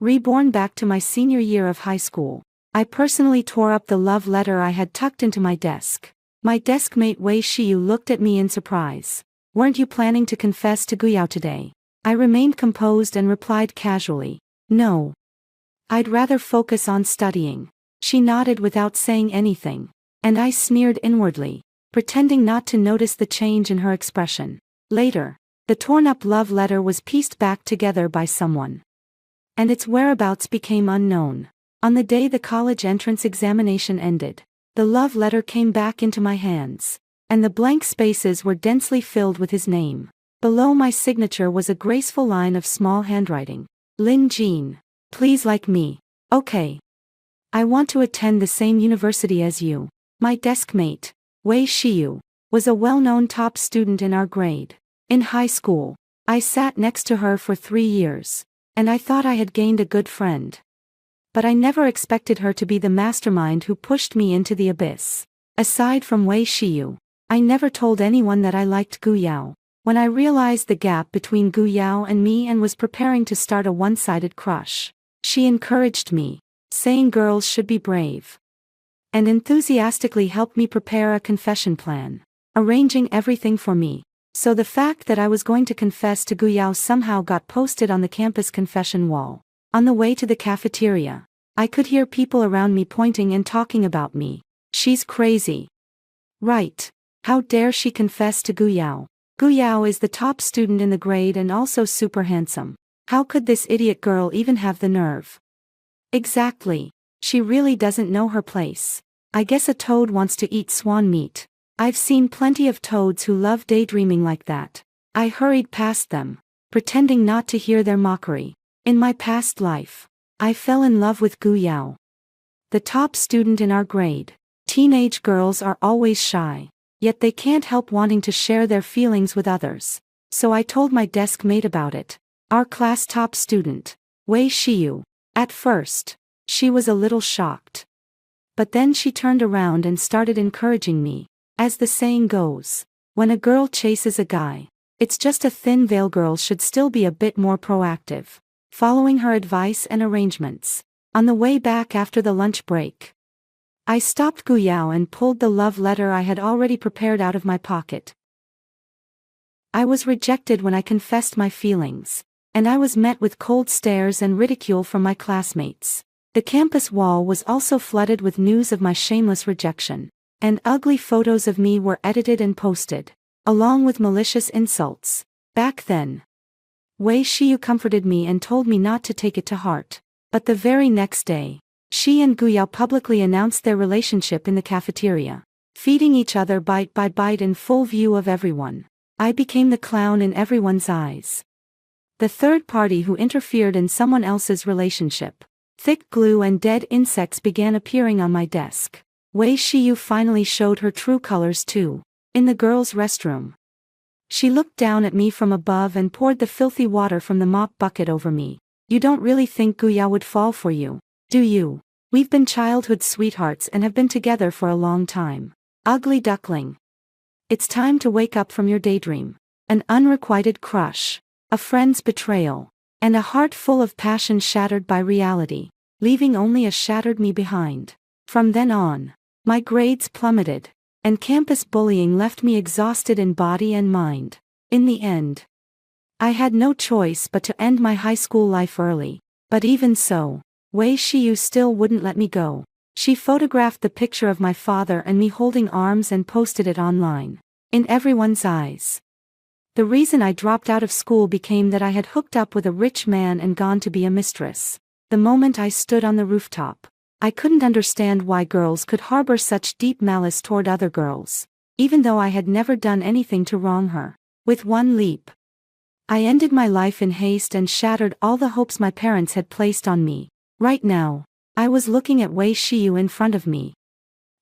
Reborn back to my senior year of high school. I personally tore up the love letter I had tucked into my desk. My desk mate Wei Shiyu looked at me in surprise. "Weren't you planning to confess to Guyao today?" I remained composed and replied casually, "No. I'd rather focus on studying." She nodded without saying anything, and I sneered inwardly, pretending not to notice the change in her expression. Later, the torn-up love letter was pieced back together by someone, and its whereabouts became unknown. On the day the college entrance examination ended, the love letter came back into my hands, and the blank spaces were densely filled with his name. Below my signature was a graceful line of small handwriting. "Lin Jean. Please like me. Okay. I want to attend the same university as you." My desk mate, Wei Shiyu, was a well-known top student in our grade. In high school, I sat next to her for 3 years, and I thought I had gained a good friend. But I never expected her to be the mastermind who pushed me into the abyss. Aside from Wei Shiyu, I never told anyone that I liked Guyao. When I realized the gap between Guyao and me and was preparing to start a one-sided crush, she encouraged me, saying girls should be brave, and enthusiastically helped me prepare a confession plan, arranging everything for me. So the fact that I was going to confess to Guyao somehow got posted on the campus confession wall. On the way to the cafeteria, I could hear people around me pointing and talking about me. "She's crazy. Right. How dare she confess to Guyao? Guyao is the top student in the grade and also super handsome. How could this idiot girl even have the nerve?" Exactly. She really doesn't know her place. I guess a toad wants to eat swan meat. I've seen plenty of toads who love daydreaming like that. I hurried past them, pretending not to hear their mockery. In my past life, I fell in love with Guyao, the top student in our grade. Teenage girls are always shy, yet they can't help wanting to share their feelings with others. So I told my desk mate about it, our class top student, Wei Shiyu. At first, she was a little shocked. But then she turned around and started encouraging me. As the saying goes, when a girl chases a guy, it's just a thin veil. Girls should still be a bit more proactive. Following her advice and arrangements, on the way back after the lunch break, I stopped Guyao and pulled the love letter I had already prepared out of my pocket. I was rejected when I confessed my feelings, and I was met with cold stares and ridicule from my classmates. The campus wall was also flooded with news of my shameless rejection, and ugly photos of me were edited and posted, along with malicious insults. Back then, Wei Shiyu comforted me and told me not to take it to heart. But the very next day, she and Guyao publicly announced their relationship in the cafeteria, feeding each other bite by bite in full view of everyone. I became the clown in everyone's eyes, the third party who interfered in someone else's relationship. Thick glue and dead insects began appearing on my desk. Wei Shiyu finally showed her true colors too. In the girls' restroom, she looked down at me from above and poured the filthy water from the mop bucket over me. "You don't really think Guyao would fall for you, do you? We've been childhood sweethearts and have been together for a long time. Ugly duckling. It's time to wake up from your daydream." An unrequited crush, a friend's betrayal, and a heart full of passion shattered by reality, leaving only a shattered me behind. From then on, my grades plummeted, and campus bullying left me exhausted in body and mind. In the end, I had no choice but to end my high school life early. But even so, Wei Shiyu still wouldn't let me go. She photographed the picture of my father and me holding arms and posted it online. In everyone's eyes, the reason I dropped out of school became that I had hooked up with a rich man and gone to be a mistress. The moment I stood on the rooftop, I couldn't understand why girls could harbor such deep malice toward other girls, even though I had never done anything to wrong her. With one leap, I ended my life in haste and shattered all the hopes my parents had placed on me. Right now, I was looking at Wei Shiyu in front of me,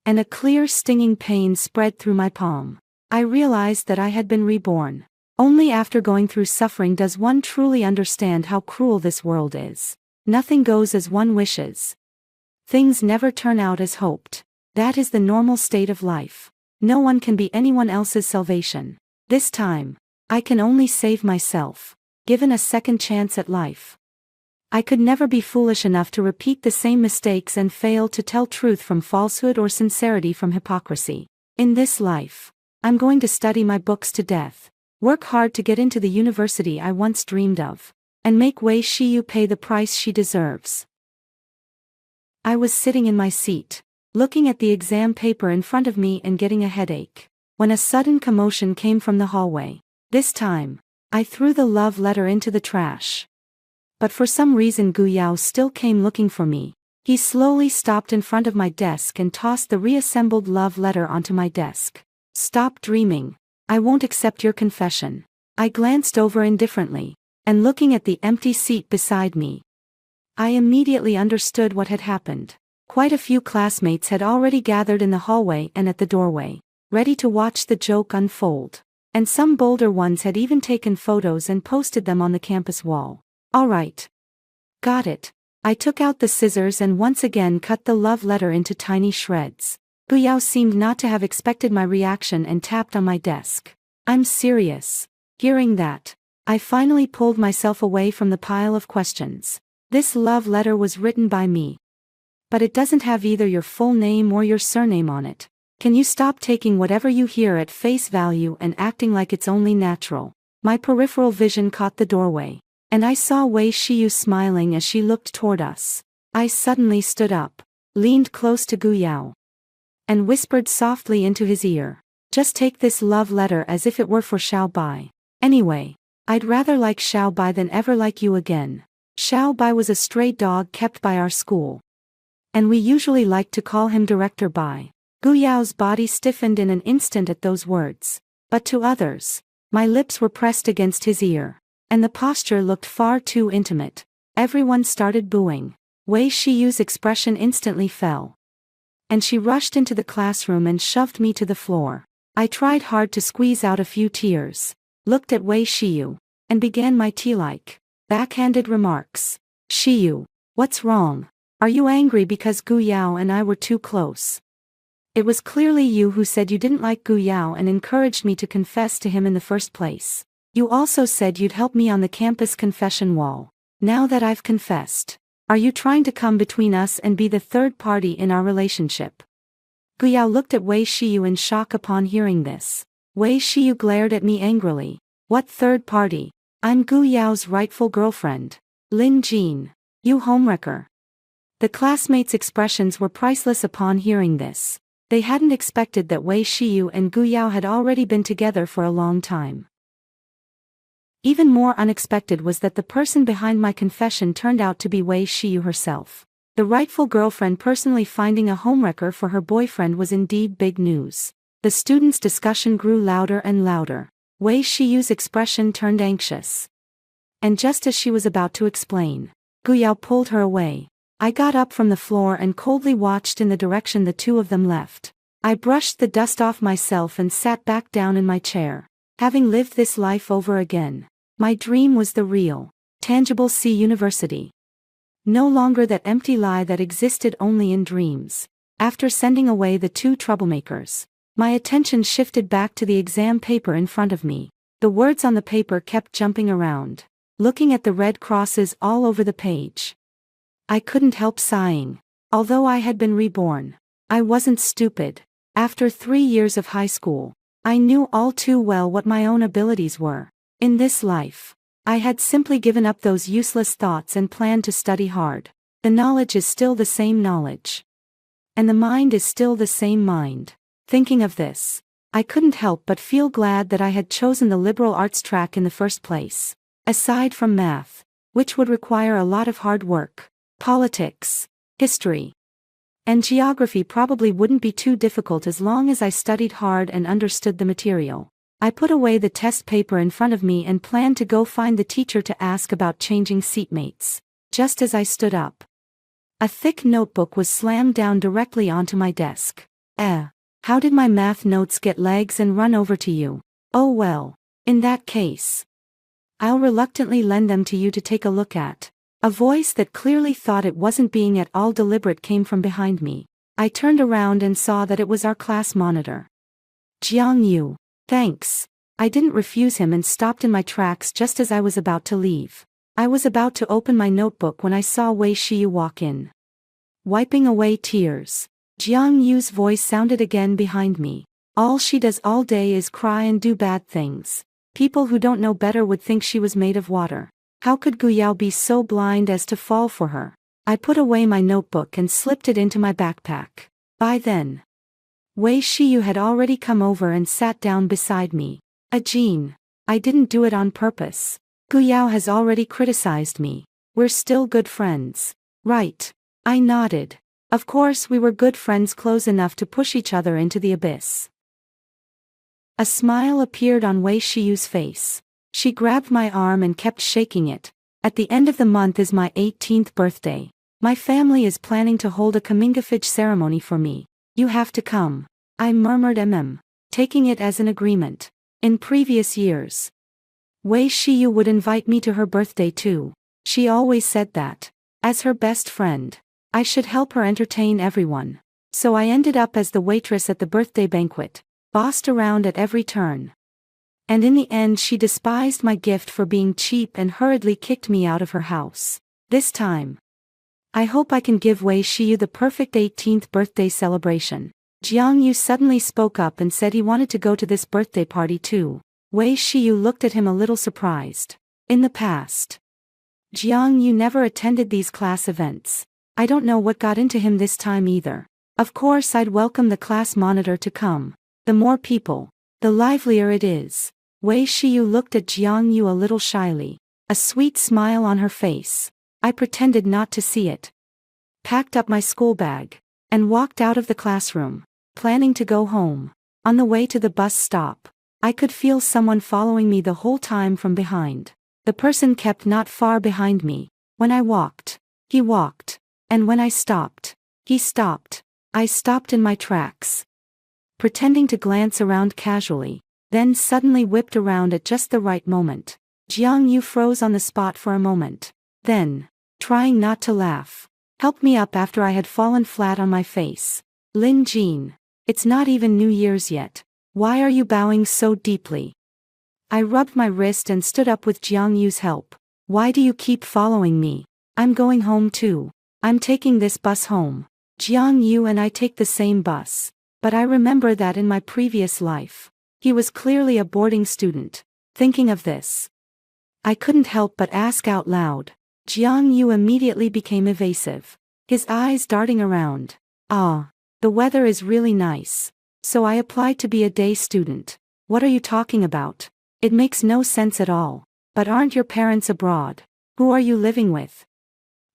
and a clear stinging pain spread through my palm. I realized that I had been reborn. Only after going through suffering does one truly understand how cruel this world is. Nothing goes as one wishes. Things never turn out as hoped. That is the normal state of life. No one can be anyone else's salvation. This time, I can only save myself, given a second chance at life. I could never be foolish enough to repeat the same mistakes and fail to tell truth from falsehood or sincerity from hypocrisy. In this life, I'm going to study my books to death, work hard to get into the university I once dreamed of, and make Wei Shiyu pay the price she deserves. I was sitting in my seat, looking at the exam paper in front of me and getting a headache, when a sudden commotion came from the hallway. This time, I threw the love letter into the trash. But for some reason Gu Yao still came looking for me. He slowly stopped in front of my desk and tossed the reassembled love letter onto my desk. Stop dreaming. I won't accept your confession. I glanced over indifferently, and looking at the empty seat beside me, I immediately understood what had happened. Quite a few classmates had already gathered in the hallway and at the doorway, ready to watch the joke unfold. And some bolder ones had even taken photos and posted them on the campus wall. All right. Got it. I took out the scissors and once again cut the love letter into tiny shreds. Gu Yao seemed not to have expected my reaction and tapped on my desk. I'm serious. Hearing that, I finally pulled myself away from the pile of questions. This love letter was written by me. But it doesn't have either your full name or your surname on it. Can you stop taking whatever you hear at face value and acting like it's only natural? My peripheral vision caught the doorway, and I saw Wei Shiyu smiling as she looked toward us. I suddenly stood up, leaned close to Gu Yao, and whispered softly into his ear. Just take this love letter as if it were for Xiao Bai. Anyway, I'd rather like Xiao Bai than ever like you again. Xiao Bai was a stray dog kept by our school, and we usually liked to call him Director Bai. Gu Yao's body stiffened in an instant at those words, but to others, my lips were pressed against his ear, and the posture looked far too intimate. Everyone started booing. Wei Shiyu's expression instantly fell, and she rushed into the classroom and shoved me to the floor. I tried hard to squeeze out a few tears, looked at Wei Shiyu, and began my tea-like, backhanded remarks. Shiyu, what's wrong? Are you angry because Gu Yao and I were too close? It was clearly you who said you didn't like Gu Yao and encouraged me to confess to him in the first place. You also said you'd help me on the campus confession wall. Now that I've confessed, are you trying to come between us and be the third party in our relationship? Gu Yao looked at Wei Shiyu in shock upon hearing this. Wei Shiyu glared at me angrily. What third party? I'm Gu Yao's rightful girlfriend. Lin Jin. You homewrecker. The classmates' expressions were priceless upon hearing this. They hadn't expected that Wei Shiyu and Gu Yao had already been together for a long time. Even more unexpected was that the person behind my confession turned out to be Wei Shiyu herself. The rightful girlfriend personally finding a homewrecker for her boyfriend was indeed big news. The students' discussion grew louder and louder. Wei Shiyu's expression turned anxious. And just as she was about to explain, Gu Yao pulled her away. I got up from the floor and coldly watched in the direction the two of them left. I brushed the dust off myself and sat back down in my chair. Having lived this life over again, my dream was the real, tangible C University. No longer that empty lie that existed only in dreams. After sending away the two troublemakers, my attention shifted back to the exam paper in front of me. The words on the paper kept jumping around, looking at the red crosses all over the page. I couldn't help sighing. Although I had been reborn, I wasn't stupid. After 3 years of high school, I knew all too well what my own abilities were. In this life, I had simply given up those useless thoughts and planned to study hard. The knowledge is still the same knowledge, and the mind is still the same mind. Thinking of this, I couldn't help but feel glad that I had chosen the liberal arts track in the first place. Aside from math, which would require a lot of hard work, politics, history, and geography probably wouldn't be too difficult as long as I studied hard and understood the material. I put away the test paper in front of me and planned to go find the teacher to ask about changing seatmates. Just as I stood up, a thick notebook was slammed down directly onto my desk. How did my math notes get legs and run over to you? Oh well, in that case, I'll reluctantly lend them to you to take a look at. A voice that clearly thought it wasn't being at all deliberate came from behind me. I turned around and saw that it was our class monitor. Jiang Yu. Thanks. I didn't refuse him and stopped in my tracks just as I was about to leave. I was about to open my notebook when I saw Wei Shiyu walk in. Wiping away tears, Jiang Yu's voice sounded again behind me. All she does all day is cry and do bad things. People who don't know better would think she was made of water. How could Gu Yao be so blind as to fall for her? I put away my notebook and slipped it into my backpack. By then, Wei Shiyu had already come over and sat down beside me. Jean, I didn't do it on purpose. Gu Yao has already criticized me. We're still good friends. Right. I nodded. Of course we were good friends close enough to push each other into the abyss. A smile appeared on Wei Shiyu's face. She grabbed my arm and kept shaking it. At the end of the month is my 18th birthday. My family is planning to hold a comingafage ceremony for me. You have to come. I murmured taking it as an agreement. In previous years, Wei Shiyu would invite me to her birthday too. She always said that, as her best friend, I should help her entertain everyone. So I ended up as the waitress at the birthday banquet, bossed around at every turn. And in the end she despised my gift for being cheap and hurriedly kicked me out of her house. This time, I hope I can give Wei Shiyu the perfect 18th birthday celebration. Jiang Yu suddenly spoke up and said he wanted to go to this birthday party too. Wei Shiyu looked at him a little surprised. In the past, Jiang Yu never attended these class events. I don't know what got into him this time either. Of course I'd welcome the class monitor to come. The more people, the livelier it is. Wei Shiyu looked at Jiang Yu a little shyly, a sweet smile on her face. I pretended not to see it. Packed up my school bag, and walked out of the classroom, planning to go home. On the way to the bus stop, I could feel someone following me the whole time from behind. The person kept not far behind me. When I walked, he walked. And when I stopped, he stopped. I stopped in my tracks, pretending to glance around casually, then suddenly whipped around at just the right moment. Jiang Yu froze on the spot for a moment. Then, trying not to laugh, helped me up after I had fallen flat on my face. Lin Jean, it's not even New Year's yet. Why are you bowing so deeply? I rubbed my wrist and stood up with Jiang Yu's help. Why do you keep following me? I'm going home too. I'm taking this bus home. Jiang Yu and I take the same bus. But I remember that in my previous life, he was clearly a boarding student. Thinking of this, I couldn't help but ask out loud. Jiang Yu immediately became evasive, his eyes darting around. The weather is really nice. So I applied to be a day student. What are you talking about? It makes no sense at all. But aren't your parents abroad? Who are you living with?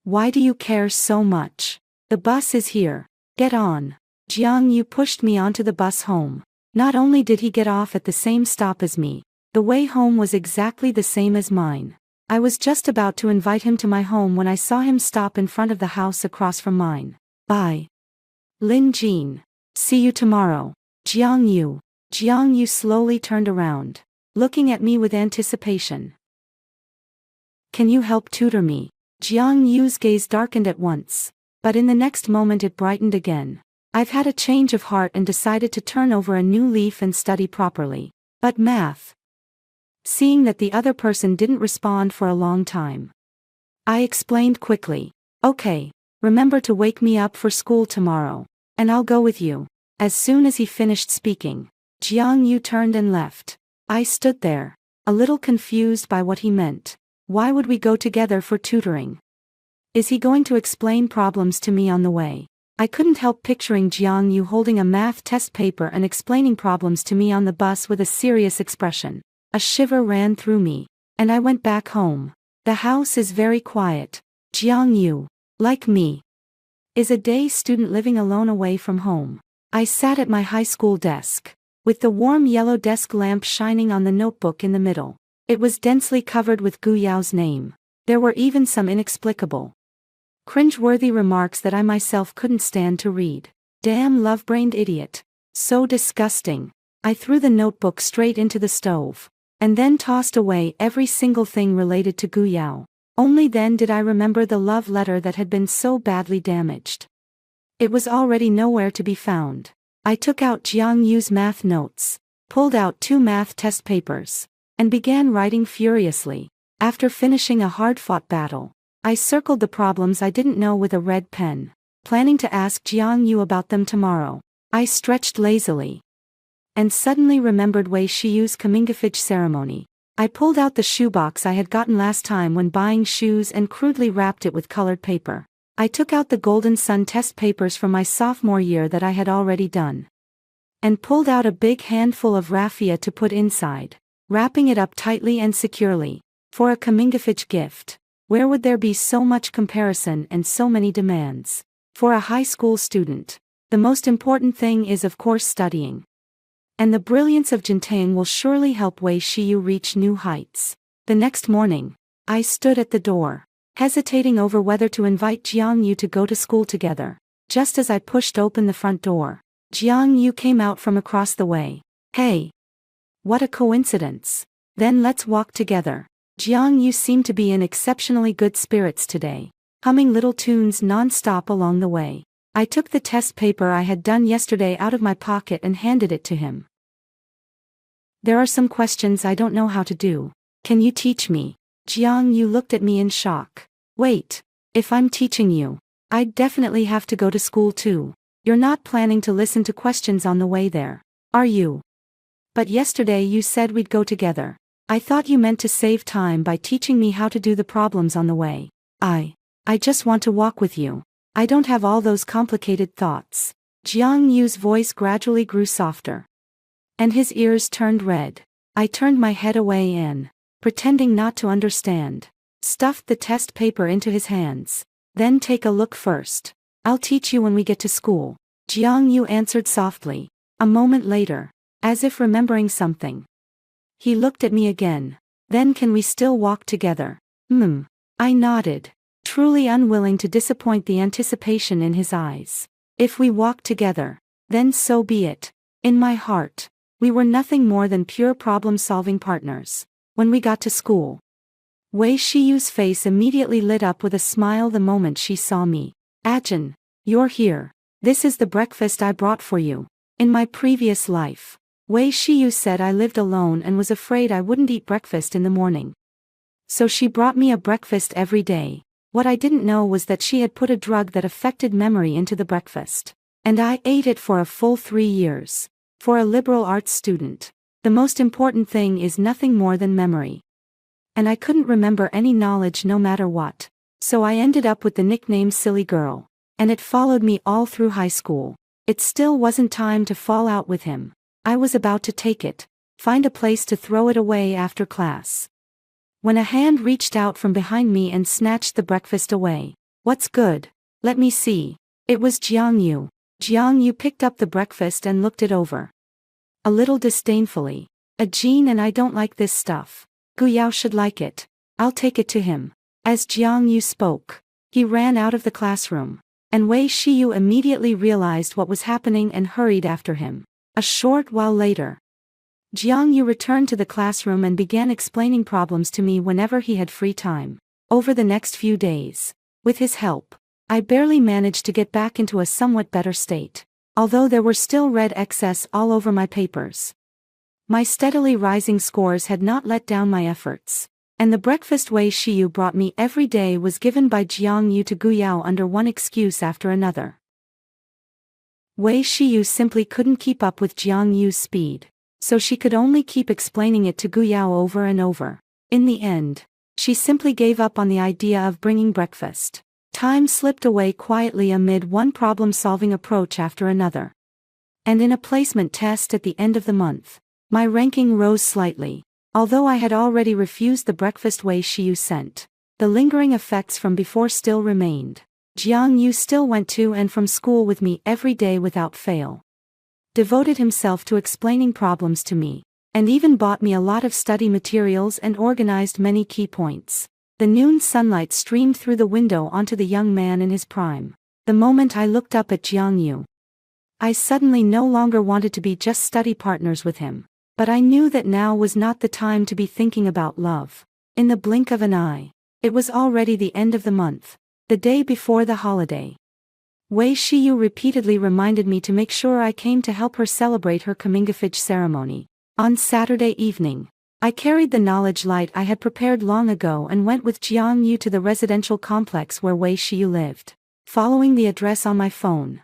Why do you care so much? The bus is here. Get on. Jiang Yu pushed me onto the bus home. Not only did he get off at the same stop as me, the way home was exactly the same as mine. I was just about to invite him to my home when I saw him stop in front of the house across from mine. Bye. Lin Jean. See you tomorrow. Jiang Yu. Jiang Yu slowly turned around, looking at me with anticipation. Can you help tutor me? Jiang Yu's gaze darkened at once, but in the next moment it brightened again. I've had a change of heart and decided to turn over a new leaf and study properly. But math. Seeing that the other person didn't respond for a long time, I explained quickly. Okay, remember to wake me up for school tomorrow, and I'll go with you. As soon as he finished speaking, Jiang Yu turned and left. I stood there, a little confused by what he meant. Why would we go together for tutoring? Is he going to explain problems to me on the way? I couldn't help picturing Jiang Yu holding a math test paper and explaining problems to me on the bus with a serious expression. A shiver ran through me, and I went back home. The house is very quiet. Jiang Yu, like me, is a day student living alone away from home. I sat at my high school desk, with the warm yellow desk lamp shining on the notebook in the middle. It was densely covered with Gu Yao's name. There were even some inexplicable, cringe-worthy remarks that I myself couldn't stand to read. Damn love-brained idiot. So disgusting. I threw the notebook straight into the stove, and then tossed away every single thing related to Gu Yao. Only then did I remember the love letter that had been so badly damaged. It was already nowhere to be found. I took out Jiang Yu's math notes, pulled out 2 math test papers, and began writing furiously. After finishing a hard-fought battle, I circled the problems I didn't know with a red pen, planning to ask Jiang Yu about them tomorrow. I stretched lazily and suddenly remembered Wei Shiyu's comingafage ceremony. I pulled out the shoebox I had gotten last time when buying shoes and crudely wrapped it with colored paper. I took out the Golden Sun test papers from my sophomore year that I had already done, and pulled out a big handful of raffia to put inside, wrapping it up tightly and securely. For a comingafage gift, where would there be so much comparison and so many demands? For a high school student, the most important thing is of course studying. And the brilliance of Jintang will surely help Wei Shiyu reach new heights. The next morning, I stood at the door, hesitating over whether to invite Jiang Yu to go to school together. Just as I pushed open the front door, Jiang Yu came out from across the way. Hey! What a coincidence. Then let's walk together. Jiang Yu seemed to be in exceptionally good spirits today, humming little tunes non-stop along the way. I took the test paper I had done yesterday out of my pocket and handed it to him. There are some questions I don't know how to do. Can you teach me? Jiang Yu looked at me in shock. Wait, if I'm teaching you, I'd definitely have to go to school too. You're not planning to listen to questions on the way there, are you? But yesterday you said we'd go together. I thought you meant to save time by teaching me how to do the problems on the way. I just want to walk with you. I don't have all those complicated thoughts. Jiang Yu's voice gradually grew softer, and his ears turned red. I turned my head away and, pretending not to understand, stuffed the test paper into his hands. Then take a look first. I'll teach you when we get to school. Jiang Yu answered softly. A moment later, as if remembering something, he looked at me again. Then can we still walk together? I nodded, truly unwilling to disappoint the anticipation in his eyes. If we walk together, then so be it. In my heart, we were nothing more than pure problem-solving partners. When we got to school, Wei Shiyu's face immediately lit up with a smile the moment she saw me. Ajin, you're here. This is the breakfast I brought for you. In my previous life, Wei Shiyu said I lived alone and was afraid I wouldn't eat breakfast in the morning. So she brought me a breakfast every day. What I didn't know was that she had put a drug that affected memory into the breakfast. And I ate it for a full 3 years. For a liberal arts student, the most important thing is nothing more than memory. And I couldn't remember any knowledge no matter what. So I ended up with the nickname Silly Girl. And it followed me all through high school. It still wasn't time to fall out with him. I was about to take it, find a place to throw it away after class, when a hand reached out from behind me and snatched the breakfast away. What's good? Let me see. It was Jiang Yu. Jiang Yu picked up the breakfast and looked it over, a little disdainfully. Jean and I don't like this stuff. Gu Yao should like it. I'll take it to him. As Jiang Yu spoke, he ran out of the classroom, and Wei Shiyu immediately realized what was happening and hurried after him. A short while later, Jiang Yu returned to the classroom and began explaining problems to me whenever he had free time. Over the next few days, with his help, I barely managed to get back into a somewhat better state, although there were still red excess all over my papers. My steadily rising scores had not let down my efforts, and the breakfast Wei Shiyu brought me every day was given by Jiang Yu to Gu Yao under one excuse after another. Wei Shiyu simply couldn't keep up with Jiang Yu's speed, so she could only keep explaining it to Gu Yao over and over. In the end, she simply gave up on the idea of bringing breakfast. Time slipped away quietly amid one problem-solving approach after another. And in a placement test at the end of the month, my ranking rose slightly. Although I had already refused the breakfast Wei Shiyu sent, the lingering effects from before still remained. Jiang Yu still went to and from school with me every day without fail, devoted himself to explaining problems to me, and even bought me a lot of study materials and organized many key points. The noon sunlight streamed through the window onto the young man in his prime. The moment I looked up at Jiang Yu, I suddenly no longer wanted to be just study partners with him, but I knew that now was not the time to be thinking about love. In the blink of an eye, it was already the end of the month, the day before the holiday. Wei Shiyu repeatedly reminded me to make sure I came to help her celebrate her comingafage ceremony. On Saturday evening, I carried the knowledge light I had prepared long ago and went with Jiang Yu to the residential complex where Wei Shiyu lived. Following the address on my phone,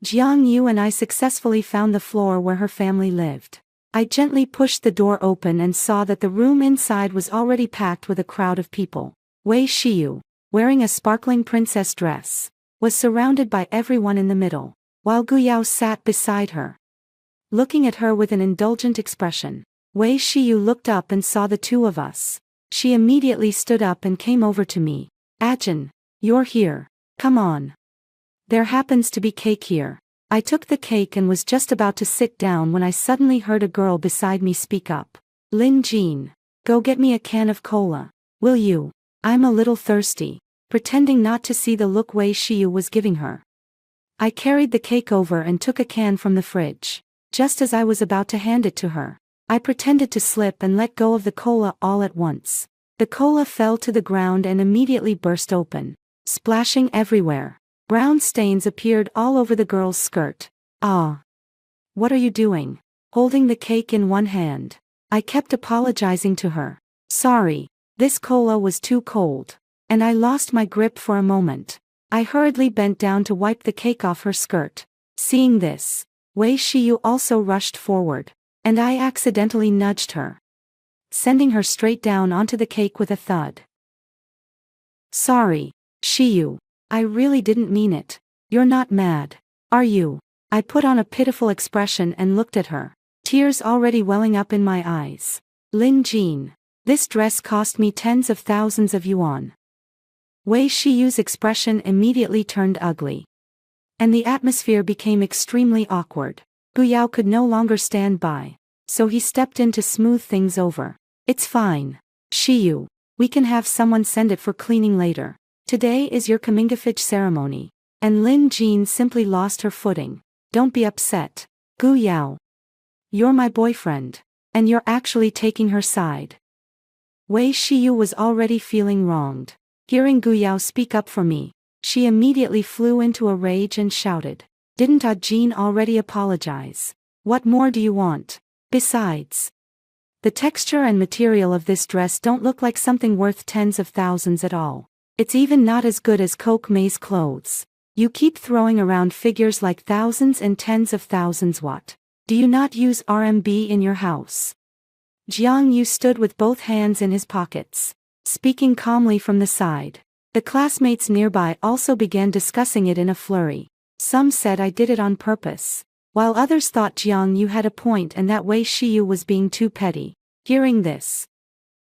Jiang Yu and I successfully found the floor where her family lived. I gently pushed the door open and saw that the room inside was already packed with a crowd of people. Wei Shiyu, wearing a sparkling princess dress, was surrounded by everyone in the middle, while Gu Yao sat beside her, looking at her with an indulgent expression. Wei Shiyu looked up and saw the two of us. She immediately stood up and came over to me. "Ajin, you're here. Come on. There happens to be cake here." I took the cake and was just about to sit down when I suddenly heard a girl beside me speak up. "Lin Jean, go get me a can of cola, will you? I'm a little thirsty," pretending not to see the look Wei Shiyu was giving her. I carried the cake over and took a can from the fridge. Just as I was about to hand it to her, I pretended to slip and let go of the cola all at once. The cola fell to the ground and immediately burst open, splashing everywhere. Brown stains appeared all over the girl's skirt. "Ah! What are you doing?" Holding the cake in one hand, I kept apologizing to her. "Sorry, this cola was too cold." And I lost my grip for a moment. I hurriedly bent down to wipe the cake off her skirt. Seeing this, Wei Shiyu also rushed forward, and I accidentally nudged her, sending her straight down onto the cake with a thud. "Sorry, Shiyu. I really didn't mean it. You're not mad, are you?" I put on a pitiful expression and looked at her, tears already welling up in my eyes. "Lin Jean, this dress cost me tens of thousands of yuan." Wei Shiyu's expression immediately turned ugly, and the atmosphere became extremely awkward. Gu Yao could no longer stand by, so he stepped in to smooth things over. "It's fine, Shiyu. We can have someone send it for cleaning later. Today is your comingafage ceremony." And Lin Jean simply lost her footing. "Don't be upset, Gu Yao. You're my boyfriend, and you're actually taking her side." Wei Shiyu was already feeling wronged. Hearing Gu Yao speak up for me, she immediately flew into a rage and shouted, "Didn't Jean already apologize? What more do you want? Besides, the texture and material of this dress don't look like something worth tens of thousands at all. It's even not as good as Coke May's clothes. You keep throwing around figures like thousands and tens of thousands. What? Do you not use RMB in your house?" Jiang Yu stood with both hands in his pockets, speaking calmly from the side. The classmates nearby also began discussing it in a flurry. Some said I did it on purpose, while others thought Jiang Yu had a point and that Wei Shiyu was being too petty. Hearing this,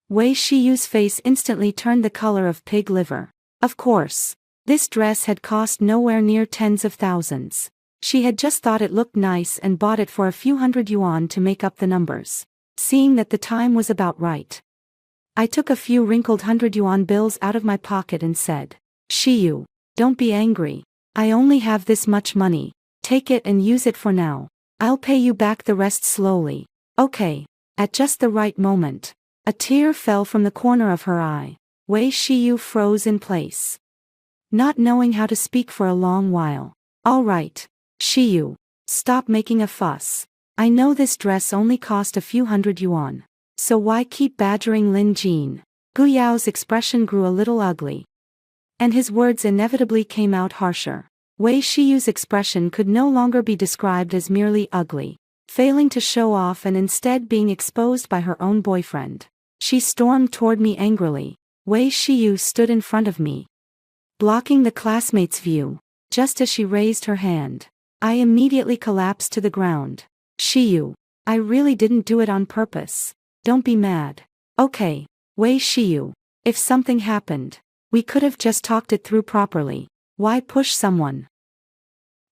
Wei Shiyu's face instantly turned the color of pig liver. Of course, this dress had cost nowhere near tens of thousands. She had just thought it looked nice and bought it for a few hundred yuan to make up the numbers. Seeing that the time was about right, I took a few wrinkled 100 yuan bills out of my pocket and said, "Shiyu, don't be angry. I only have this much money. Take it and use it for now. I'll pay you back the rest slowly, okay?" At just the right moment, a tear fell from the corner of her eye. Wei Shiyu froze in place, not knowing how to speak for a long while. "All right, Shiyu, stop making a fuss. I know this dress only cost a few hundred yuan, so why keep badgering Lin Jean?" Gu Yao's expression grew a little ugly, and his words inevitably came out harsher. Wei Shiyu's expression could no longer be described as merely ugly, failing to show off and instead being exposed by her own boyfriend. She stormed toward me angrily. Wei Shiyu stood in front of me, blocking the classmates' view. Just as she raised her hand, I immediately collapsed to the ground. "Shiyu, I really didn't do it on purpose. Don't be mad, okay? Wei Shiyu, if something happened, we could have just talked it through properly. Why push someone?"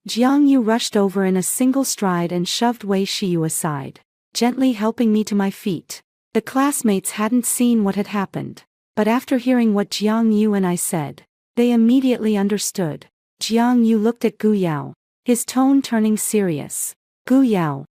Jiang Yu rushed over in a single stride and shoved Wei Shiyu aside, gently helping me to my feet. The classmates hadn't seen what had happened, but after hearing what Jiang Yu and I said, they immediately understood. Jiang Yu looked at Gu Yao, his tone turning serious. "Gu Yao,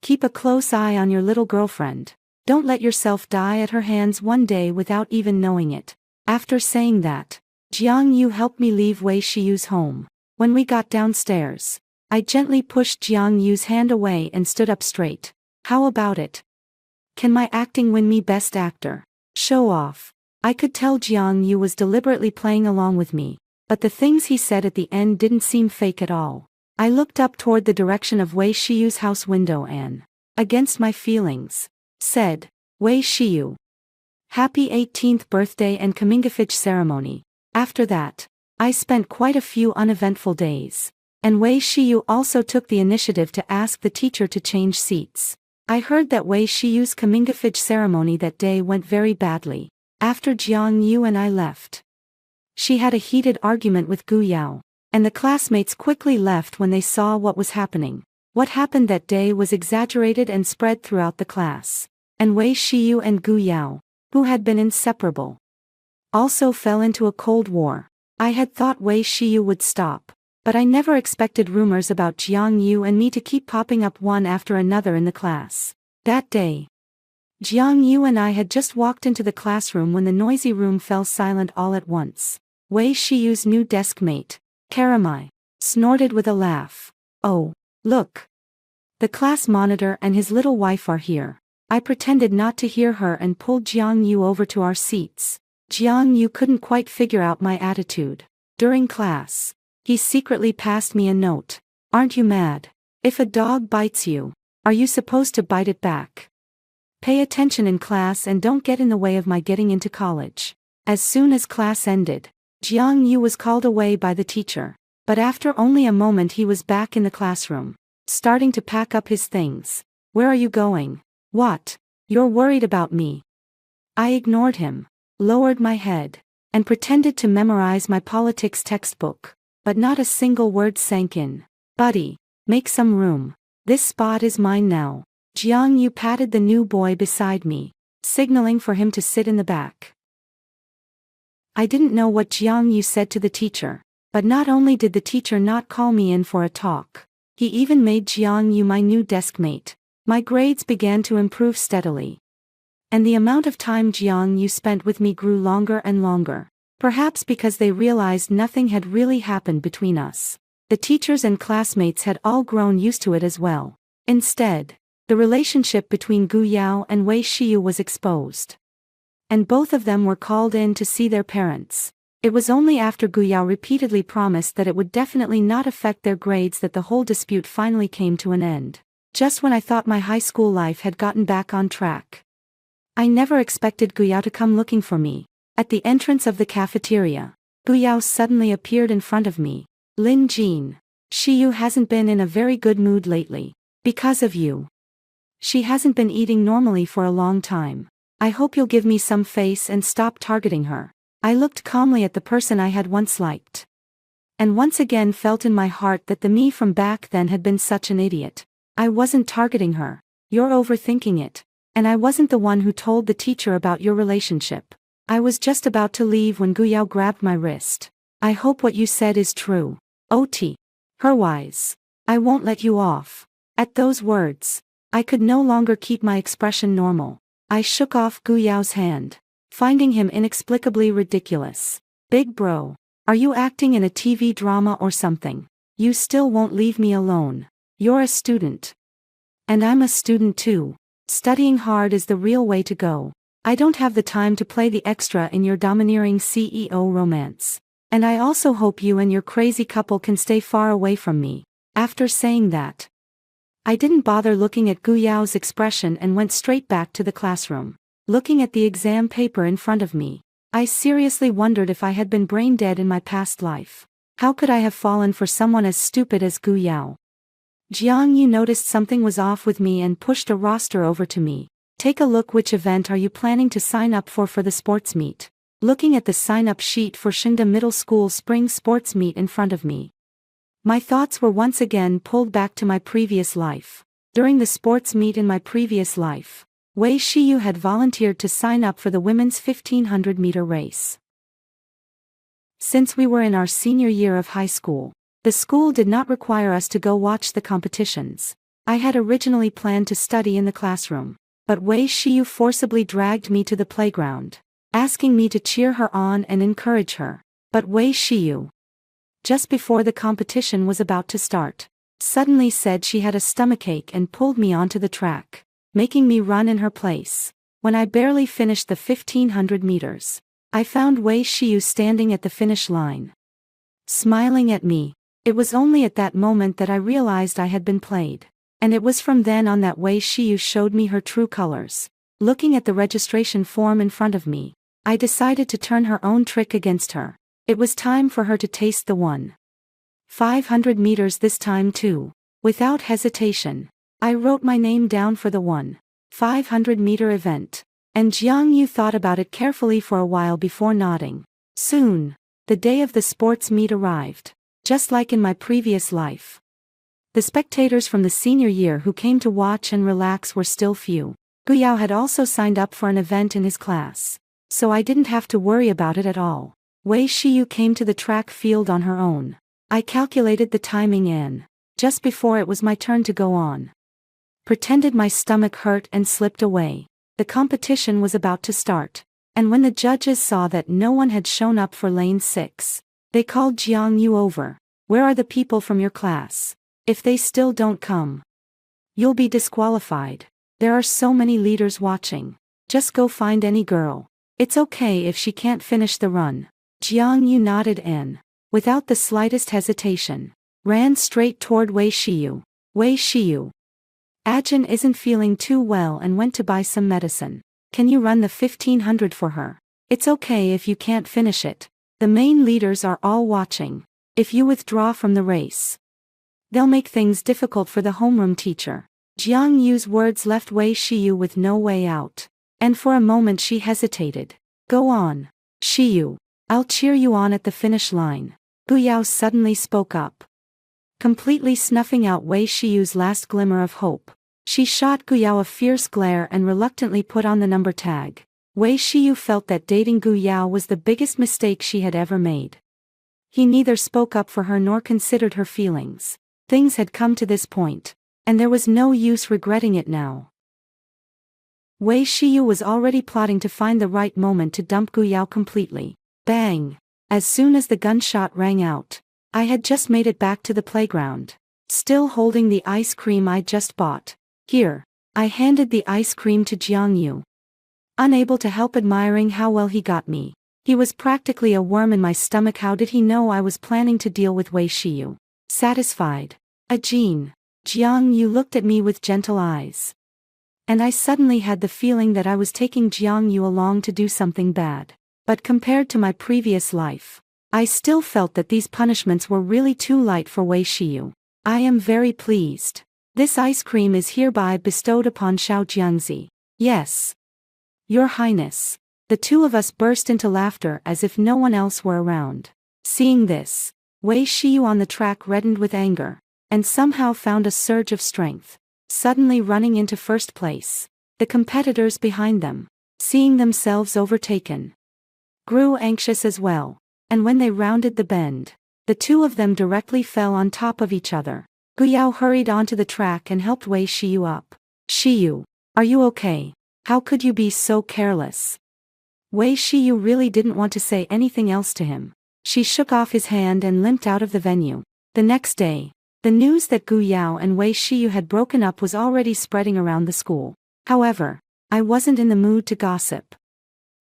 keep a close eye on your little girlfriend. Don't let yourself die at her hands one day without even knowing it." After saying that, Jiang Yu helped me leave Wei Shiyu's home. When we got downstairs, I gently pushed Jiang Yu's hand away and stood up straight. "How about it? Can my acting win me Best Actor? Show off. I could tell Jiang Yu was deliberately playing along with me, but the things he said at the end didn't seem fake at all. I looked up toward the direction of Wei Shiyu's house window and, against my feelings, said, Wei Shiyu. Happy 18th birthday and coming-of-age ceremony. After that, I spent quite a few uneventful days, and Wei Shiyu also took the initiative to ask the teacher to change seats. I heard that Wei Shiyu's coming-of-age ceremony that day went very badly. After Jiang Yu and I left, she had a heated argument with Gu Yao, and the classmates quickly left when they saw what was happening. What happened that day was exaggerated and spread throughout the class, and Wei Shiyu and Gu Yao, who had been inseparable, also fell into a cold war. I had thought Wei Shiyu would stop, but I never expected rumors about Jiang Yu and me to keep popping up one after another in the class. That day, Jiang Yu and I had just walked into the classroom when the noisy room fell silent all at once. Wei Shiyu's new desk mate, Karamai, snorted with a laugh. Oh, look. The class monitor and his little wife are here. I pretended not to hear her and pulled Jiang Yu over to our seats. Jiang Yu couldn't quite figure out my attitude. During class, he secretly passed me a note. Aren't you mad? If a dog bites you, are you supposed to bite it back? Pay attention in class and don't get in the way of my getting into college. As soon as class ended, Jiang Yu was called away by the teacher, but after only a moment he was back in the classroom, starting to pack up his things. Where are you going? What? You're worried about me. I ignored him, lowered my head, and pretended to memorize my politics textbook, but not a single word sank in. Buddy, make some room. This spot is mine now. Jiang Yu patted the new boy beside me, signaling for him to sit in the back. I didn't know what Jiang Yu said to the teacher, but not only did the teacher not call me in for a talk, he even made Jiang Yu my new desk mate. My grades began to improve steadily, and the amount of time Jiang Yu spent with me grew longer and longer, perhaps because they realized nothing had really happened between us. The teachers and classmates had all grown used to it as well. Instead, the relationship between Gu Yao and Wei Shiyu was exposed, and both of them were called in to see their parents. It was only after Gu Yao repeatedly promised that it would definitely not affect their grades that the whole dispute finally came to an end. Just when I thought my high school life had gotten back on track, I never expected Gu Yao to come looking for me. At the entrance of the cafeteria, Gu Yao suddenly appeared in front of me. Lin Jin, Shiyu hasn't been in a very good mood lately. Because of you. She hasn't been eating normally for a long time. I hope you'll give me some face and stop targeting her. I looked calmly at the person I had once liked, and once again felt in my heart that the me from back then had been such an idiot. I wasn't targeting her. You're overthinking it. And I wasn't the one who told the teacher about your relationship. I was just about to leave when Gu Yao grabbed my wrist. I hope what you said is true. OT. Her wise. I won't let you off. At those words, I could no longer keep my expression normal. I shook off Gu Yao's hand, finding him inexplicably ridiculous. Big bro, are you acting in a TV drama or something? You still won't leave me alone. You're a student. And I'm a student too. Studying hard is the real way to go. I don't have the time to play the extra in your domineering CEO romance. And I also hope you and your crazy couple can stay far away from me. After saying that, I didn't bother looking at Gu Yao's expression and went straight back to the classroom. Looking at the exam paper in front of me, I seriously wondered if I had been brain dead in my past life. How could I have fallen for someone as stupid as Gu Yao? Jiang Yu noticed something was off with me and pushed a roster over to me. Take a look. Which event are you planning to sign up for the sports meet? Looking at the sign-up sheet for Shingda Middle School Spring Sports Meet in front of me, my thoughts were once again pulled back to my previous life. During the sports meet in my previous life, Wei Shiyu had volunteered to sign up for the women's 1500-meter race. Since we were in our senior year of high school, the school did not require us to go watch the competitions. I had originally planned to study in the classroom, but Wei Shiyu forcibly dragged me to the playground, asking me to cheer her on and encourage her. But Wei Shiyu, just before the competition was about to start, suddenly said she had a stomachache and pulled me onto the track. making me run in her place. When I barely finished the 1500 meters, I found Wei Shiyu standing at the finish line, smiling at me. It was only at that moment that I realized I had been played. And it was from then on that Wei Shiyu showed me her true colors. Looking at the registration form in front of me, I decided to turn her own trick against her. It was time for her to taste the 1,500 meters this time too. Without hesitation, I wrote my name down for the 1,500 meter event. And Jiang Yu thought about it carefully for a while before nodding. Soon, the day of the sports meet arrived. Just like in my previous life, the spectators from the senior year who came to watch and relax were still few. Gu Yao had also signed up for an event in his class, so I didn't have to worry about it at all. Wei Shiyu came to the track field on her own. I calculated the timing and, just before it was my turn to go on, pretended my stomach hurt and slipped away. The competition was about to start, and when the judges saw that no one had shown up for lane 6, they called Jiang Yu over. Where are the people from your class? If they still don't come, you'll be disqualified. There are so many leaders watching. Just go find any girl. It's okay if she can't finish the run. Jiang Yu nodded and, without the slightest hesitation, ran straight toward Wei Shiyu. Wei Shiyu. Ajin isn't feeling too well and went to buy some medicine. Can you run the 1500 for her? It's okay if you can't finish it. The main leaders are all watching. If you withdraw from the race, they'll make things difficult for the homeroom teacher. Jiang Yu's words left Wei Shiyu with no way out. And for a moment she hesitated. Go on, Shiyu. I'll cheer you on at the finish line. Gu Yao suddenly spoke up, completely snuffing out Wei Shiyu's last glimmer of hope. She shot Gu Yao a fierce glare and reluctantly put on the number tag. Wei Shiyu felt that dating Gu Yao was the biggest mistake she had ever made. He neither spoke up for her nor considered her feelings. Things had come to this point, and there was no use regretting it now. Wei Shiyu was already plotting to find the right moment to dump Gu Yao completely. Bang! As soon as the gunshot rang out, I had just made it back to the playground, still holding the ice cream I just bought. Here, I handed the ice cream to Jiang Yu, unable to help admiring how well he got me. He was practically a worm in my stomach. How did he know I was planning to deal with Wei Shiyu? Satisfied. Ajin. Jiang Yu looked at me with gentle eyes. And I suddenly had the feeling that I was taking Jiang Yu along to do something bad. But compared to my previous life, I still felt that these punishments were really too light for Wei Shiyu. I am very pleased. This ice cream is hereby bestowed upon Xiao Jiangzi. Yes, Your Highness. The two of us burst into laughter as if no one else were around. Seeing this, Wei Shiyu on the track reddened with anger, and somehow found a surge of strength, suddenly running into first place. The competitors behind them, seeing themselves overtaken, grew anxious as well, and when they rounded the bend, the two of them directly fell on top of each other. Gu Yao hurried onto the track and helped Wei Shiyu up. Shiyu, are you okay? How could you be so careless? Wei Shiyu really didn't want to say anything else to him. She shook off his hand and limped out of the venue. The next day, the news that Gu Yao and Wei Shiyu had broken up was already spreading around the school. However, I wasn't in the mood to gossip,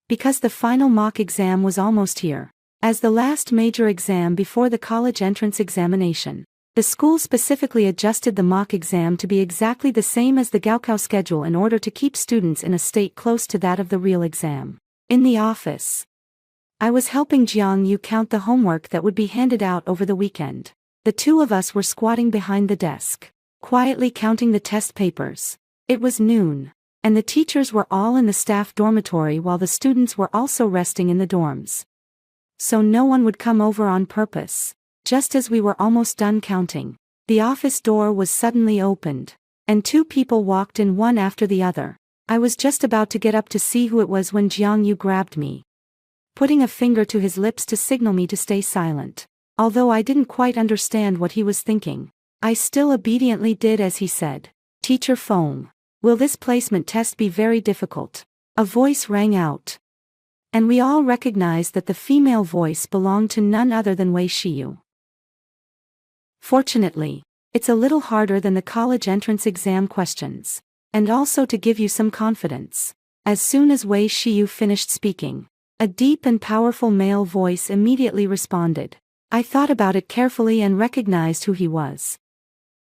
because the final mock exam was almost here. As the last major exam before the college entrance examination, the school specifically adjusted the mock exam to be exactly the same as the Gaokao schedule in order to keep students in a state close to that of the real exam. In the office, I was helping Jiang Yu count the homework that would be handed out over the weekend. The two of us were squatting behind the desk, quietly counting the test papers. It was noon, and the teachers were all in the staff dormitory while the students were also resting in the dorms. So no one would come over on purpose. Just as we were almost done counting, the office door was suddenly opened, and two people walked in one after the other. I was just about to get up to see who it was when Jiang Yu grabbed me, putting a finger to his lips to signal me to stay silent. Although I didn't quite understand what he was thinking, I still obediently did as he said. Teacher Feng, will this placement test be very difficult? A voice rang out, and we all recognized that the female voice belonged to none other than Wei Shiyu. Fortunately, it's a little harder than the college entrance exam questions. And also to give you some confidence. As soon as Wei Shiyu finished speaking, a deep and powerful male voice immediately responded. I thought about it carefully and recognized who he was.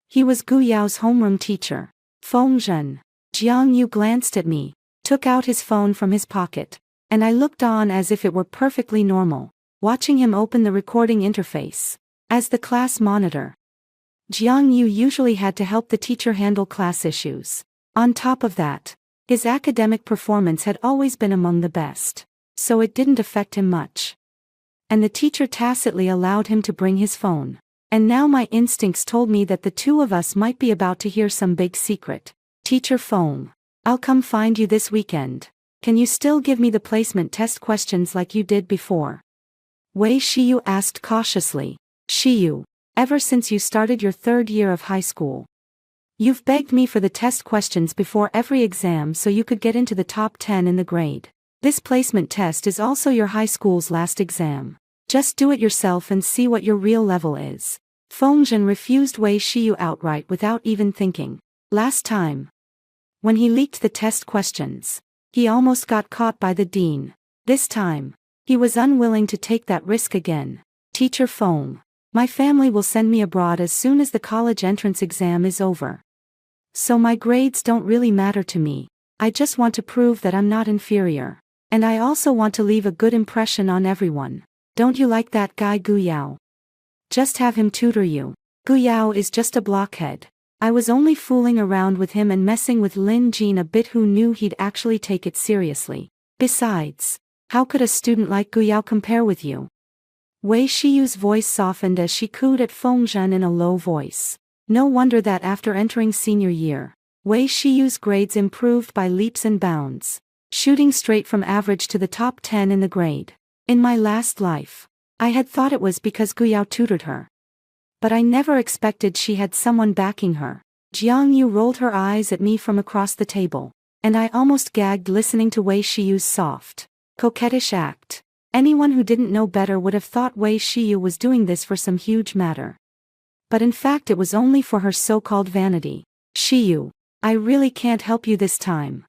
He was Gu Yao's homeroom teacher, Feng Zhen. Jiang Yu glanced at me, took out his phone from his pocket, and I looked on as if it were perfectly normal, watching him open the recording interface. As the class monitor, Jiang Yu usually had to help the teacher handle class issues. On top of that, his academic performance had always been among the best, so it didn't affect him much. And the teacher tacitly allowed him to bring his phone. And now my instincts told me that the two of us might be about to hear some big secret. Teacher Feng, I'll come find you this weekend. Can you still give me the placement test questions like you did before? Wei Shiyu asked cautiously. Shiyu, ever since you started your 3rd year of high school, you've begged me for the test questions before every exam so you could get into the top 10 in the grade. This placement test is also your high school's last exam. Just do it yourself and see what your real level is. Feng Zhen refused Wei Shiyu outright without even thinking. Last time, when he leaked the test questions, he almost got caught by the dean. This time, he was unwilling to take that risk again. Teacher Feng, my family will send me abroad as soon as the college entrance exam is over. So my grades don't really matter to me. I just want to prove that I'm not inferior. And I also want to leave a good impression on everyone. Don't you like that guy Gu Yao? Just have him tutor you. Gu Yao is just a blockhead. I was only fooling around with him and messing with Lin Jin a bit, who knew he'd actually take it seriously. Besides, how could a student like Gu Yao compare with you? Wei Shiyu's voice softened as she cooed at Feng Zhen in a low voice. No wonder that after entering senior year, Wei Shiyu's grades improved by leaps and bounds, shooting straight from average to the top 10 in the grade. In my last life, I had thought it was because Gu Yao tutored her. But I never expected she had someone backing her. Jiang Yu rolled her eyes at me from across the table, and I almost gagged listening to Wei Shiyu's soft, coquettish act. Anyone who didn't know better would have thought Wei Shiyu was doing this for some huge matter. But in fact it was only for her so-called vanity. Shiyu, I really can't help you this time.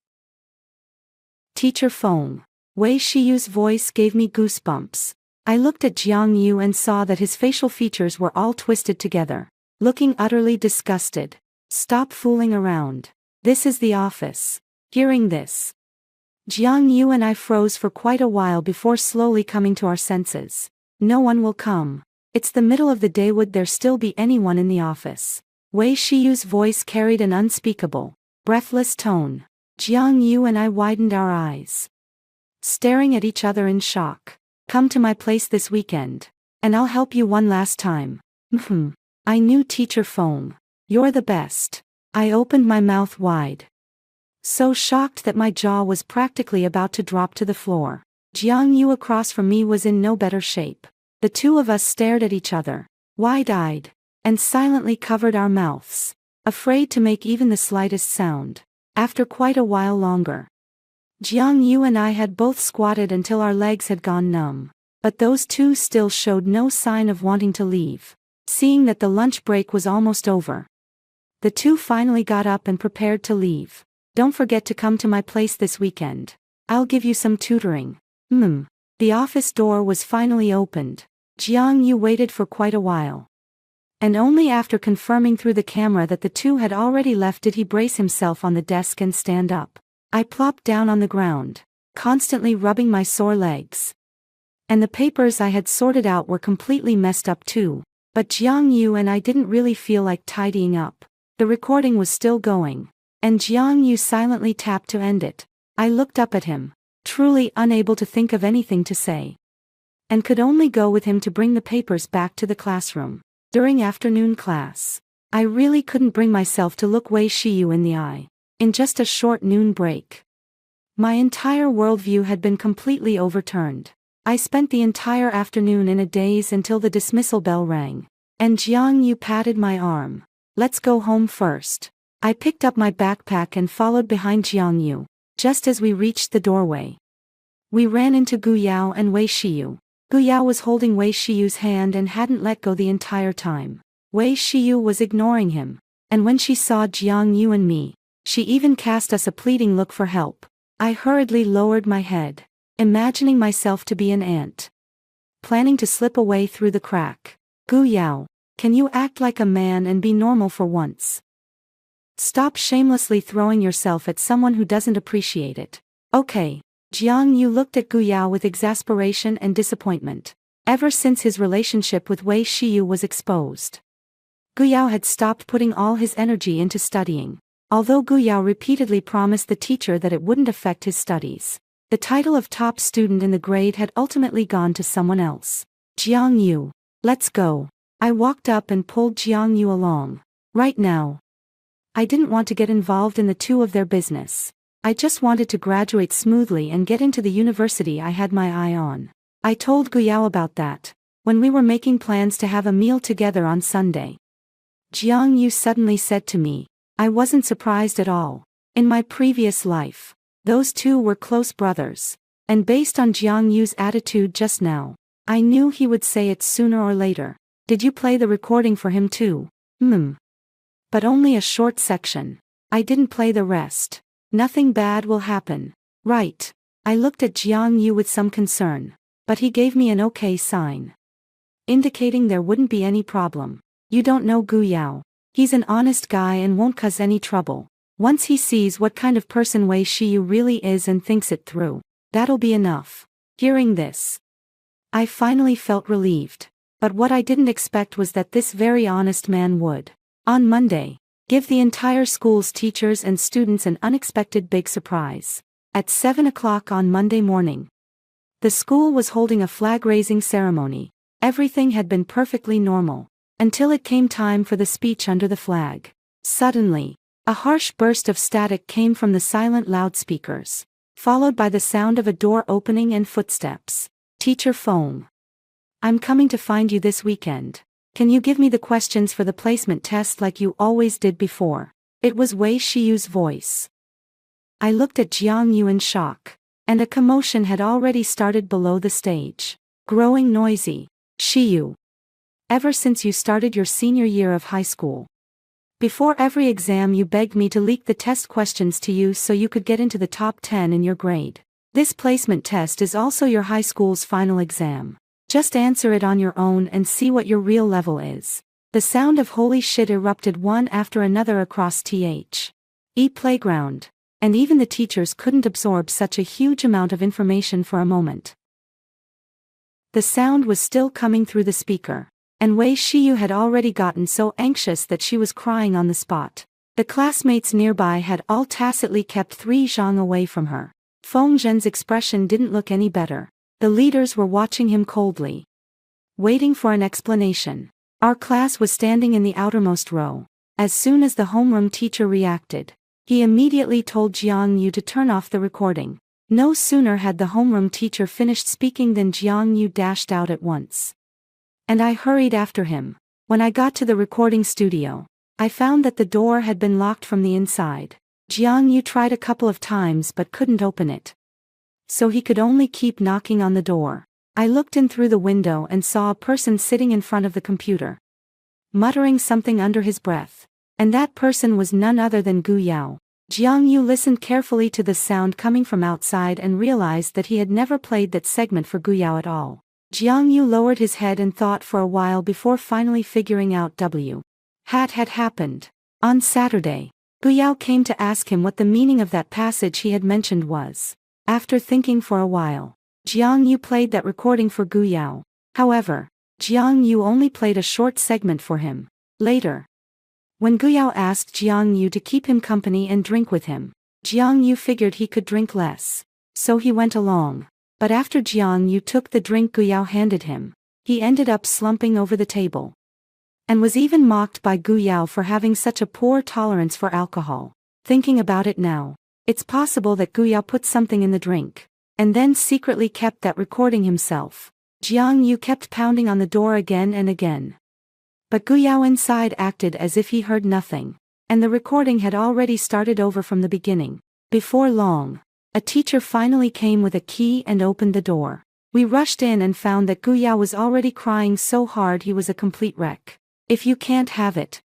Teacher Feng. Wei Shiyu's voice gave me goosebumps. I looked at Jiang Yu and saw that his facial features were all twisted together, looking utterly disgusted. Stop fooling around. This is the office. Hearing this, Jiang Yu and I froze for quite a while before slowly coming to our senses. No one will come. It's the middle of the day, would there still be anyone in the office? Wei Shiyu's voice carried an unspeakable, breathless tone. Jiang Yu and I widened our eyes, staring at each other in shock. Come to my place this weekend, and I'll help you one last time. I knew Teacher Feng. You're the best. I opened my mouth wide, so shocked that my jaw was practically about to drop to the floor. Jiang Yu across from me was in no better shape. The two of us stared at each other, wide-eyed, and silently covered our mouths, afraid to make even the slightest sound. After quite a while longer, Jiang Yu and I had both squatted until our legs had gone numb. But those two still showed no sign of wanting to leave. Seeing that the lunch break was almost over, the two finally got up and prepared to leave. Don't forget to come to my place this weekend. I'll give you some tutoring. The office door was finally opened. Jiang Yu waited for quite a while, and only after confirming through the camera that the two had already left did he brace himself on the desk and stand up. I plopped down on the ground, constantly rubbing my sore legs. And the papers I had sorted out were completely messed up too. But Jiang Yu and I didn't really feel like tidying up. The recording was still going, and Jiang Yu silently tapped to end it. I looked up at him, truly unable to think of anything to say, and could only go with him to bring the papers back to the classroom. During afternoon class, I really couldn't bring myself to look Wei Shiyu in the eye. In just a short noon break, my entire worldview had been completely overturned. I spent the entire afternoon in a daze until the dismissal bell rang, and Jiang Yu patted my arm. Let's go home first. I picked up my backpack and followed behind Jiang Yu. Just as we reached the doorway, we ran into Gu Yao and Wei Shiyu. Gu Yao was holding Wei Shiyu's hand and hadn't let go the entire time. Wei Shiyu was ignoring him, and when she saw Jiang Yu and me, She even cast us a pleading look for help. I hurriedly lowered my head, imagining myself to be an ant, planning to slip away through the crack. Gu Yao, can you act like a man and be normal for once? Stop shamelessly throwing yourself at someone who doesn't appreciate it. Okay. Jiang Yu looked at Gu Yao with exasperation and disappointment. Ever since his relationship with Wei Shiyu was exposed, Gu Yao had stopped putting all his energy into studying. Although Gu Yao repeatedly promised the teacher that it wouldn't affect his studies, the title of top student in the grade had ultimately gone to someone else. Jiang Yu, let's go. I walked up and pulled Jiang Yu along. Right now. I didn't want to get involved in the two of their business. I just wanted to graduate smoothly and get into the university I had my eye on. I told Gu Yao about that when we were making plans to have a meal together on Sunday. Jiang Yu suddenly said to me, I wasn't surprised at all. In my previous life, those two were close brothers, and based on Jiang Yu's attitude just now, I knew he would say it sooner or later. Did you play the recording for him too? But only a short section. I didn't play the rest. Nothing bad will happen, right? I looked at Jiang Yu with some concern, but he gave me an okay sign, indicating there wouldn't be any problem. You don't know Gu Yao. He's an honest guy and won't cause any trouble. Once he sees what kind of person Wei Shiyu really is and thinks it through, that'll be enough. Hearing this, I finally felt relieved. But what I didn't expect was that this very honest man would, on Monday, give the entire school's teachers and students an unexpected big surprise. At 7 o'clock on Monday morning, the school was holding a flag-raising ceremony. Everything had been perfectly normal, until it came time for the speech under the flag. Suddenly, a harsh burst of static came from the silent loudspeakers, followed by the sound of a door opening and footsteps. Teacher Feng, I'm coming to find you this weekend. Can you give me the questions for the placement test like you always did before? It was Wei Shiyu's voice. I looked at Jiang Yu in shock, and a commotion had already started below the stage, growing noisy. Shiyu, ever since you started your senior year of high school, before every exam you begged me to leak the test questions to you so you could get into the top 10 in your grade. This placement test is also your high school's final exam. Just answer it on your own and see what your real level is. The sound of holy shit erupted one after another across the playground, and even the teachers couldn't absorb such a huge amount of information for a moment. The sound was still coming through the speaker, and Wei Shiyu had already gotten so anxious that she was crying on the spot. The classmates nearby had all tacitly kept 3 zhang away from her. Feng Zhen's expression didn't look any better. The leaders were watching him coldly, waiting for an explanation. Our class was standing in the outermost row. As soon as the homeroom teacher reacted, he immediately told Jiang Yu to turn off the recording. No sooner had the homeroom teacher finished speaking than Jiang Yu dashed out at once, and I hurried after him. When I got to the recording studio, I found that the door had been locked from the inside. Jiang Yu tried a couple of times but couldn't open it, so he could only keep knocking on the door. I looked in through the window and saw a person sitting in front of the computer, muttering something under his breath, and that person was none other than Gu Yao. Jiang Yu listened carefully to the sound coming from outside and realized that he had never played that segment for Gu Yao at all. Jiang Yu lowered his head and thought for a while before finally figuring out what had happened. On Saturday, Gu Yao came to ask him what the meaning of that passage he had mentioned was. After thinking for a while, Jiang Yu played that recording for Gu Yao. However, Jiang Yu only played a short segment for him. Later, when Gu Yao asked Jiang Yu to keep him company and drink with him, Jiang Yu figured he could drink less, so he went along. But after Jiang Yu took the drink Gu Yao handed him, he ended up slumping over the table, and was even mocked by Gu Yao for having such a poor tolerance for alcohol. Thinking about it now, it's possible that Gu Yao put something in the drink, and then secretly kept that recording himself. Jiang Yu kept pounding on the door again and again, but Gu Yao inside acted as if he heard nothing, and the recording had already started over from the beginning. Before long, a teacher finally came with a key and opened the door. We rushed in and found that Gu Yao was already crying so hard he was a complete wreck. If you can't have it,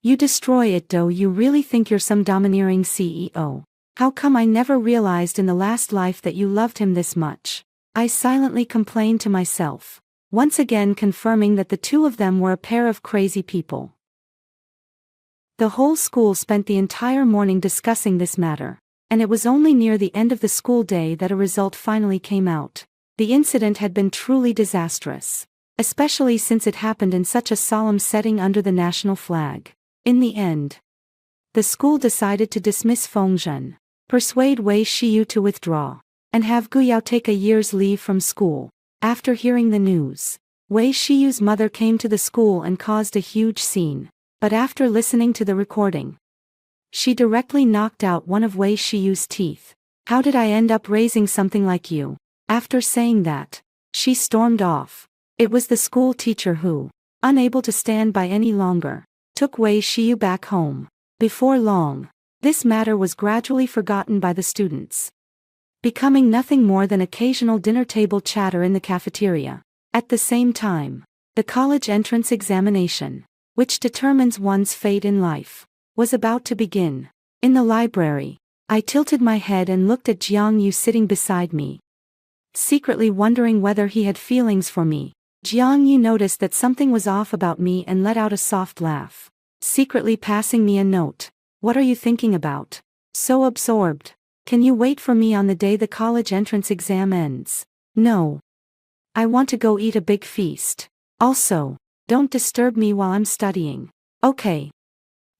You destroy it though. You really think you're some domineering CEO. How come I never realized in the last life that you loved him this much? I silently complained to myself, once again confirming that the two of them were a pair of crazy people. The whole school spent the entire morning discussing this matter, and it was only near the end of the school day that a result finally came out. The incident had been truly disastrous, especially since it happened in such a solemn setting under the national flag. In the end, the school decided to dismiss Feng Zhen, persuade Wei Shiyu to withdraw, and have Gu Yao take a year's leave from school. After hearing the news, Wei Shiyu's mother came to the school and caused a huge scene, but after listening to the recording, she directly knocked out one of Wei Shiyu's teeth. How did I end up raising something like you? After saying that, she stormed off. It was the school teacher who, unable to stand by any longer, took Wei Shiyu back home. Before long, this matter was gradually forgotten by the students, becoming nothing more than occasional dinner table chatter in the cafeteria. At the same time, the college entrance examination, which determines one's fate in life, was about to begin. In the library, I tilted my head and looked at Jiang Yu sitting beside me, secretly wondering whether he had feelings for me. Jiang Yu noticed that something was off about me and let out a soft laugh, secretly passing me a note. What are you thinking about? So absorbed. Can you wait for me on the day the college entrance exam ends? No. I want to go eat a big feast. Also, don't disturb me while I'm studying. Okay.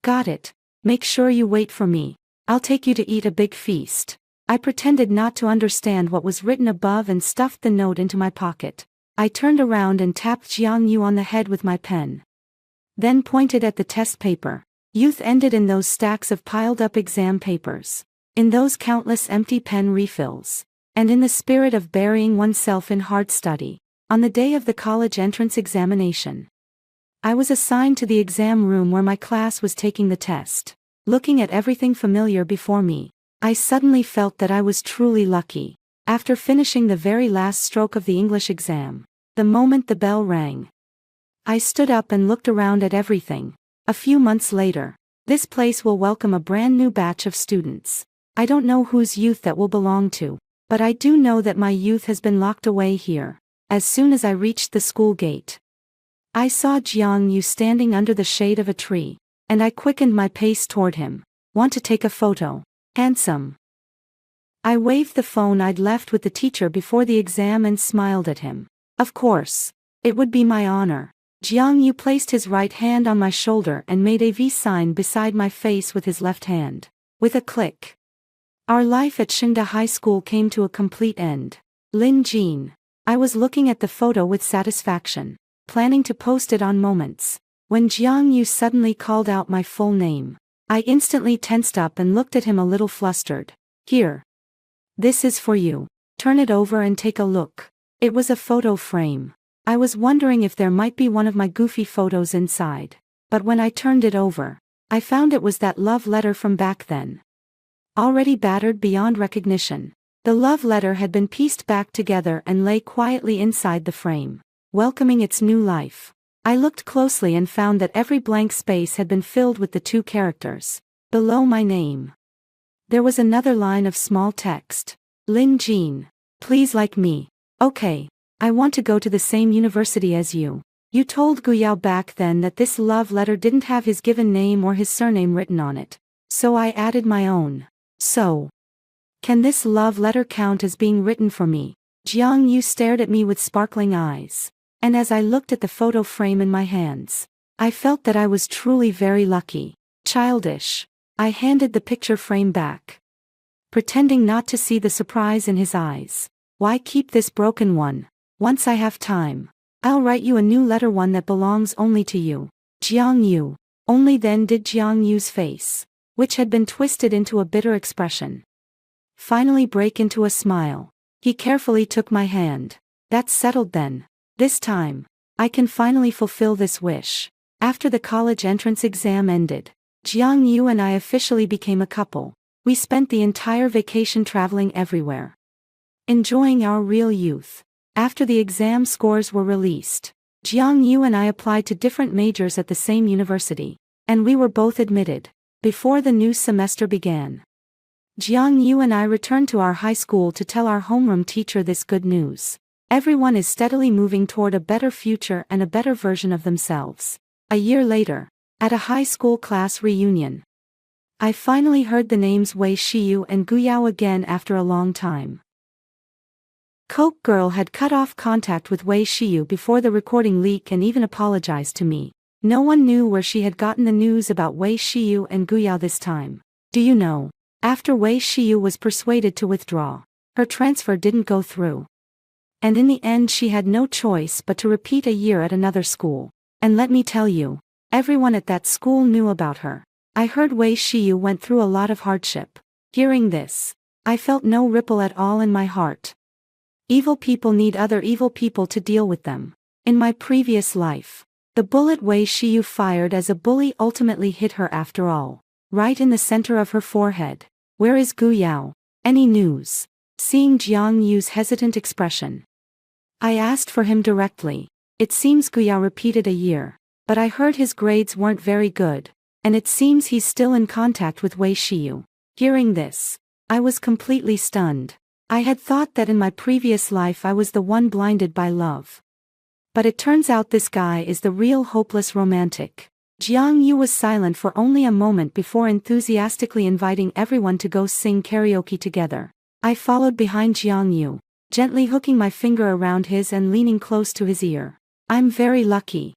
Got it. Make sure you wait for me. I'll take you to eat a big feast. I pretended not to understand what was written above and stuffed the note into my pocket. I turned around and tapped Jiang Yu on the head with my pen, then pointed at the test paper. Youth ended in those stacks of piled-up exam papers, in those countless empty pen refills, and in the spirit of burying oneself in hard study. On the day of the college entrance examination, I was assigned to the exam room where my class was taking the test. Looking at everything familiar before me, I suddenly felt that I was truly lucky. After finishing the very last stroke of the English exam, the moment the bell rang, I stood up and looked around at everything. A few months later, this place will welcome a brand new batch of students. I don't know whose youth that will belong to, but I do know that my youth has been locked away here. As soon as I reached the school gate, I saw Jiang Yu standing under the shade of a tree, and I quickened my pace toward him. Want to take a photo? Handsome. I waved the phone I'd left with the teacher before the exam and smiled at him. Of course. It would be my honor. Jiang Yu placed his right hand on my shoulder and made a V sign beside my face with his left hand. With a click, our life at Shingda High School came to a complete end. Lin Jean. I was looking at the photo with satisfaction, planning to post it on Moments, when Jiang Yu suddenly called out my full name. I instantly tensed up and looked at him a little flustered. Here. This is for you. Turn it over and take a look. It was a photo frame. I was wondering if there might be one of my goofy photos inside, but when I turned it over, I found it was that love letter from back then. Already battered beyond recognition, the love letter had been pieced back together and lay quietly inside the frame, welcoming its new life. I looked closely and found that every blank space had been filled with the two characters. Below my name, there was another line of small text. Lin Jean. Please like me. Okay. I want to go to the same university as you. You told Gu Yao back then that this love letter didn't have his given name or his surname written on it, so I added my own. So, can this love letter count as being written for me? Jiang Yu stared at me with sparkling eyes, and as I looked at the photo frame in my hands, I felt that I was truly very lucky. Childish. I handed the picture frame back, pretending not to see the surprise in his eyes. Why keep this broken one? Once I have time, I'll write you a new letter, one that belongs only to you. Jiang Yu. Only then did Jiang Yu's face, which had been twisted into a bitter expression, finally break into a smile. He carefully took my hand. That's settled then. This time, I can finally fulfill this wish. After the college entrance exam ended, Jiang Yu and I officially became a couple. We spent the entire vacation traveling everywhere, enjoying our real youth. After the exam scores were released, Jiang Yu and I applied to different majors at the same university. And we were both admitted. Before the new semester began, Jiang Yu and I returned to our high school to tell our homeroom teacher this good news. Everyone is steadily moving toward a better future and a better version of themselves. A year later, at a high school class reunion, I finally heard the names Wei Shiyu and Gu Yao again after a long time. Coke Girl had cut off contact with Wei Shiyu before the recording leak and even apologized to me. No one knew where she had gotten the news about Wei Shiyu and Gu Yao this time. Do you know? After Wei Shiyu was persuaded to withdraw, her transfer didn't go through. And in the end she had no choice but to repeat a year at another school. And let me tell you, everyone at that school knew about her. I heard Wei Shiyu went through a lot of hardship. Hearing this, I felt no ripple at all in my heart. Evil people need other evil people to deal with them. In my previous life, the bullet Wei Shiyu fired as a bully ultimately hit her after all. Right in the center of her forehead. Where is Gu Yao? Any news? Seeing Jiang Yu's hesitant expression, I asked for him directly. It seems Gu Yao repeated a year, but I heard his grades weren't very good, and it seems he's still in contact with Wei Shiyu. Hearing this, I was completely stunned. I had thought that in my previous life I was the one blinded by love. But it turns out this guy is the real hopeless romantic. Jiang Yu was silent for only a moment before enthusiastically inviting everyone to go sing karaoke together. I followed behind Jiang Yu, gently hooking my finger around his and leaning close to his ear. I'm very lucky.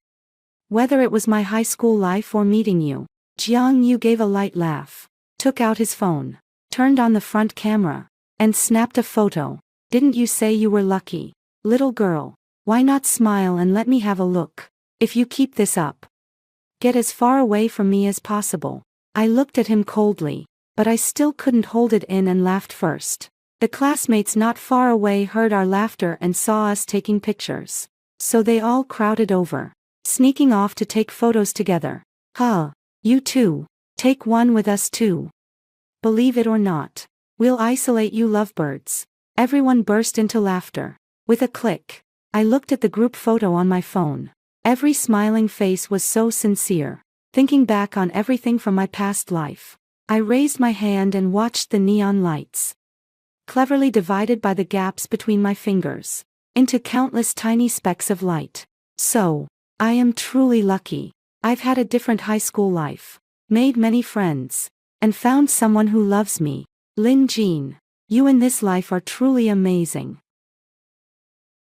Whether it was my high school life or meeting you. Jiang Yu gave a light laugh, took out his phone, turned on the front camera, and snapped a photo. Didn't you say you were lucky? Little girl, why not smile and let me have a look? If you keep this up, get as far away from me as possible. I looked at him coldly, but I still couldn't hold it in and laughed first. The classmates not far away heard our laughter and saw us taking pictures. So they all crowded over, sneaking off to take photos together. Huh, you too, take one with us too. Believe it or not, we'll isolate you lovebirds. Everyone burst into laughter. With a click, I looked at the group photo on my phone. Every smiling face was so sincere. Thinking back on everything from my past life, I raised my hand and watched the neon lights, cleverly divided by the gaps between my fingers, into countless tiny specks of light. So, I am truly lucky. I've had a different high school life, made many friends, and found someone who loves me. Lin Jean, you in this life are truly amazing.